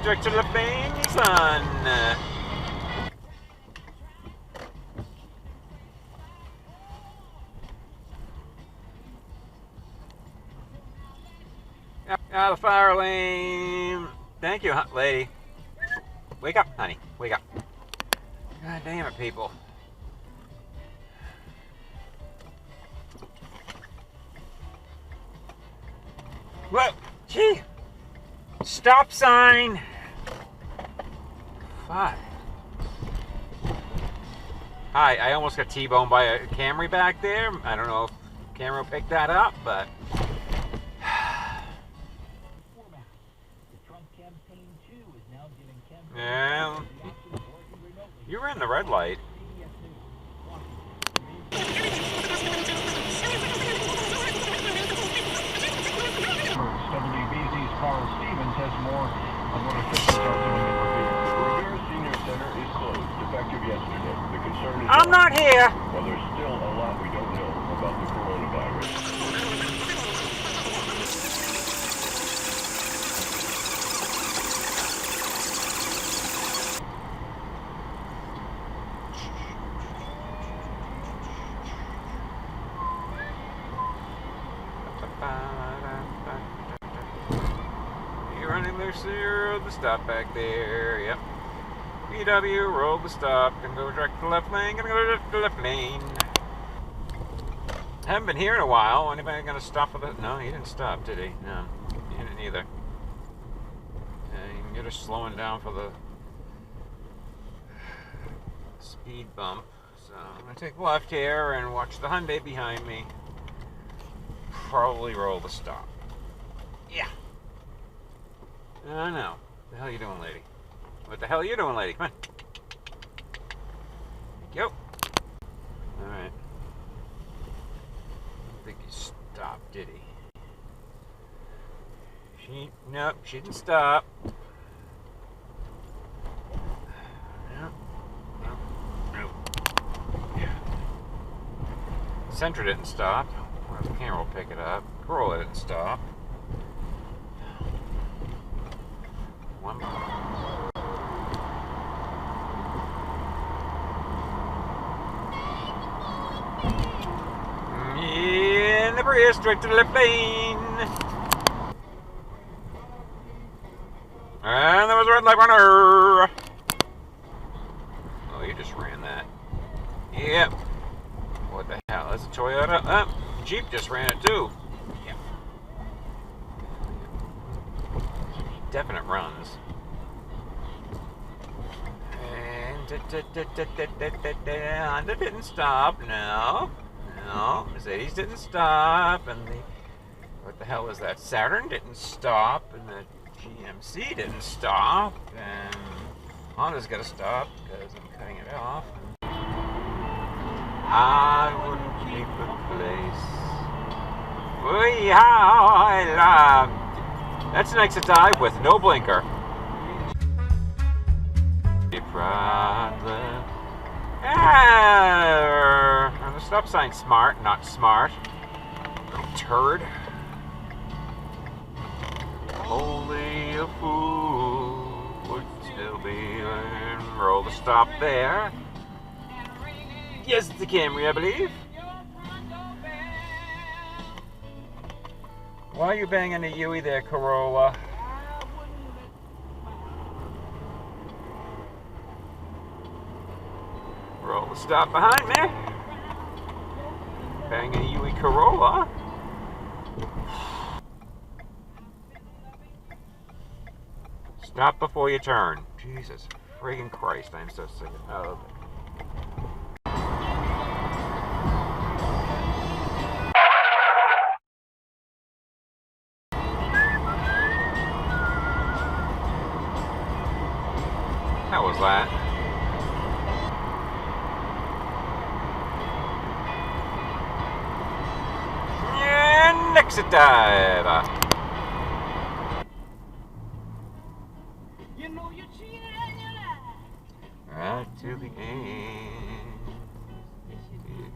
Direct to the lane, son. Out of the fire lane. Thank you, lady. Wake up, honey. Wake up. God damn it, people. Whoa! Gee! Stop sign! Fuck. Hi, I almost got T-boned by a Camry back there. I don't know if camera picked that up, but... Yeah, you were in the red light. WBZ's Carl Stevens has more on what officials are doing in Revere. Revere Senior Center is closed, effective yesterday. The concern is I'm not here. Well, there's still a lot we don't know about the coronavirus. You're running there, sir. The stop back there. Yep. VW, roll the stop. Gonna go direct to the left lane. Gonna go direct to the left lane. Haven't been here in a while. Anybody gonna stop for the... No, he didn't stop, did he? No, he didn't either. You're just slowing down for the speed bump. So I'm gonna take left here and watch the Hyundai behind me. Probably roll the stop. Yeah. I know. What the hell are you doing, lady? What the hell are you doing, lady? Come on. Thank you. Alright. I don't think he stopped, did he? Nope, she didn't stop. Nope. Sentra didn't stop. The camera will pick it up. Corolla didn't stop. One more. In the Prius, straight to the left lane. And there was a red light runner. Oh, you just ran that. Yep. What the hell? That's a Toyota. Jeep just ran it too. Yep. Definite runs. And Honda didn't stop. No. Mercedes didn't stop. And the... What the hell was that? Saturn didn't stop. And the GMC didn't stop. And Honda's got to stop because I'm cutting it off. I wouldn't keep a place. Wee how I love. That's an exit dive with no blinker. And the stop sign smart, not smart. Little turd. Only a fool would still be in. Roll the stop there. Yes, it's the Camry, I believe. Why are you banging the Yui there, Corolla? Roll the stop behind me. Banging a Yui Corolla. Stop before you turn. Jesus friggin' Christ, I'm so sick of it. flat. And exit dive. You know you cheated and you lied. Right to the end. Yes, you did.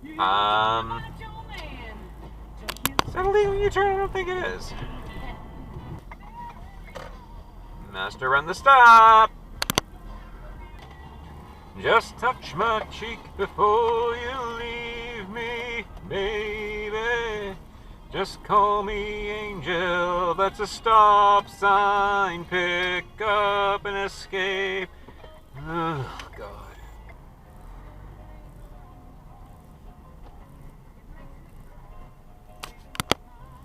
You Is want your man to kiss that a legal U-turn? I don't think it is. Master, run the stop. Just touch my cheek before you leave me, baby. Just call me Angel. That's a stop sign. Pick up and escape. Oh, God.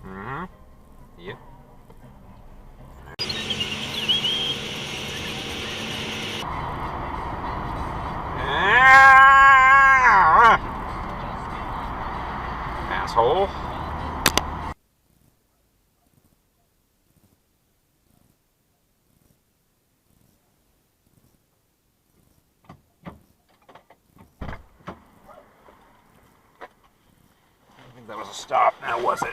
Mm-hmm. Yep. Asshole. I think that was a stop. Now was it?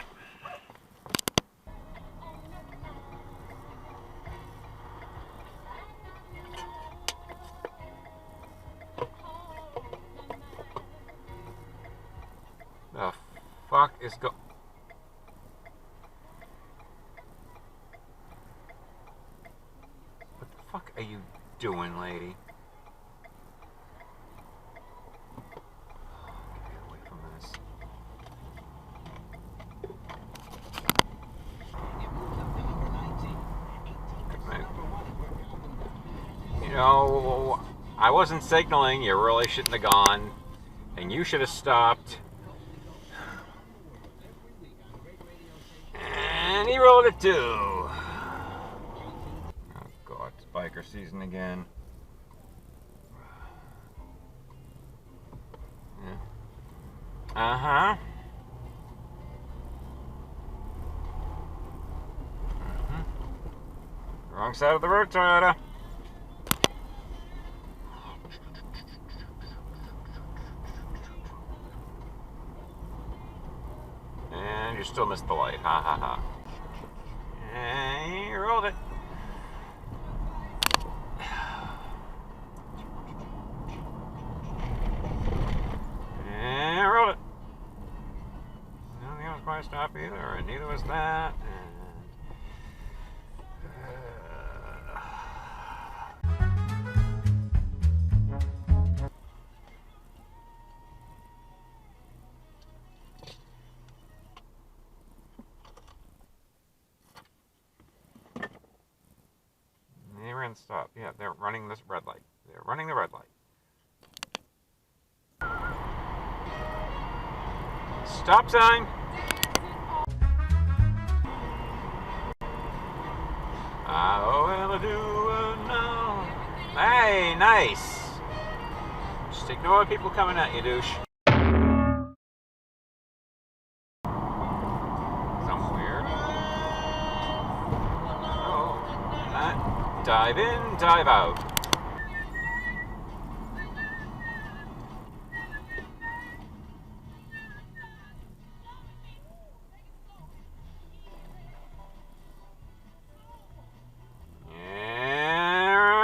The fuck is go? What the fuck are you doing, lady? Get away from this. You know, I wasn't signaling. You really shouldn't have gone, and you should have stopped. And he rolled it too. Oh God, it's biker season again. Yeah. Uh-huh. Wrong side of the road, Toyota. And you still missed the light. Ha ha ha. And you rolled it. And rolled it. I don't think it was quite a stop either, and neither was that. They ran stop. Yeah, they're running this red light. They're running the red light. Stop sign. I will do now. Hey, nice. Just ignore people coming at you, douche. Something weird. Oh, dive in, dive out.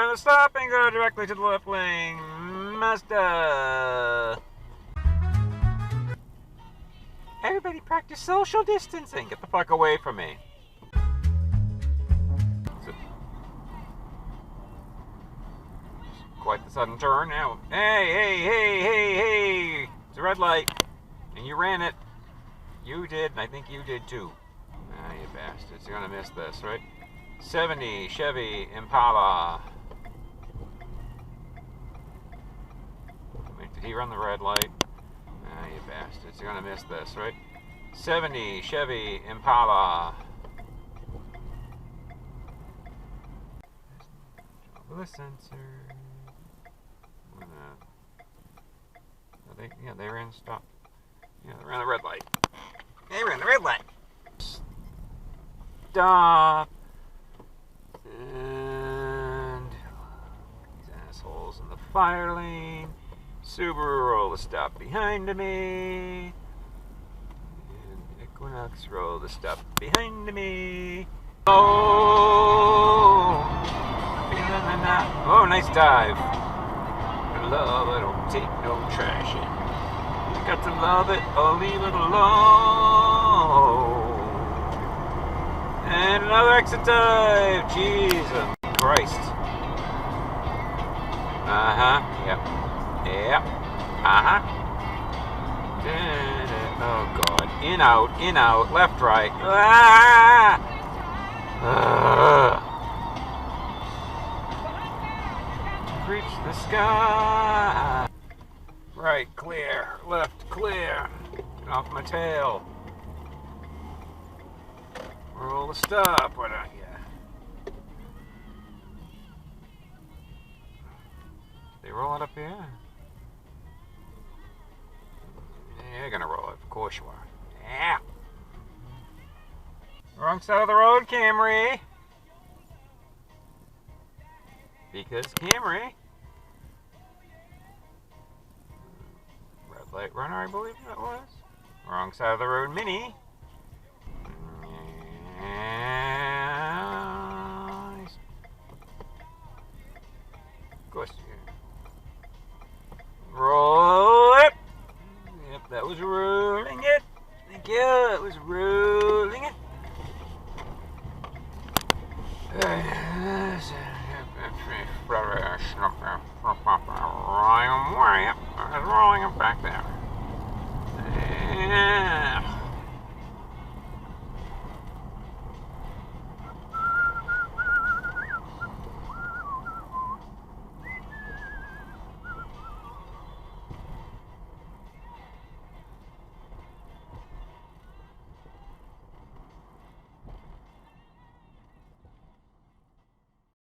And stop and go directly to the left lane. Mazda. Everybody practice social distancing. Get the fuck away from me. Quite the sudden turn now. Hey! It's a red light. And you ran it. You did, and I think you did too. Ah, you bastards. You're gonna miss this, right? 70 Chevy Impala. Wait, did he run the red light? Ah, you bastards. You're gonna miss this, right? 70 Chevy Impala. With a sensor. They ran stop. Yeah, they ran the red light. They ran the red light. Stop. fire lane. Subaru, roll to stop behind me. And Equinox, roll to stop behind me. Oh, feeling the night. Oh, nice dive. Love it, don't take no trash in. You got to love it or leave it alone. And another exit dive. Jesus Christ. Yep. Yep. Oh God. In, out, left, right. Reach the sky. Right, clear. Left, clear. Get off my tail. Roll the stop. Why don't you? They roll it up here? Yeah, you're gonna roll it. Of course you are. Yeah. Wrong side of the road, Camry. Because Camry. Red light runner, I believe that was. Wrong side of the road, Mini. Nice. Of course. Roll it. Yep, that was rolling it. Thank you. It was rolling it. Rolling it back there.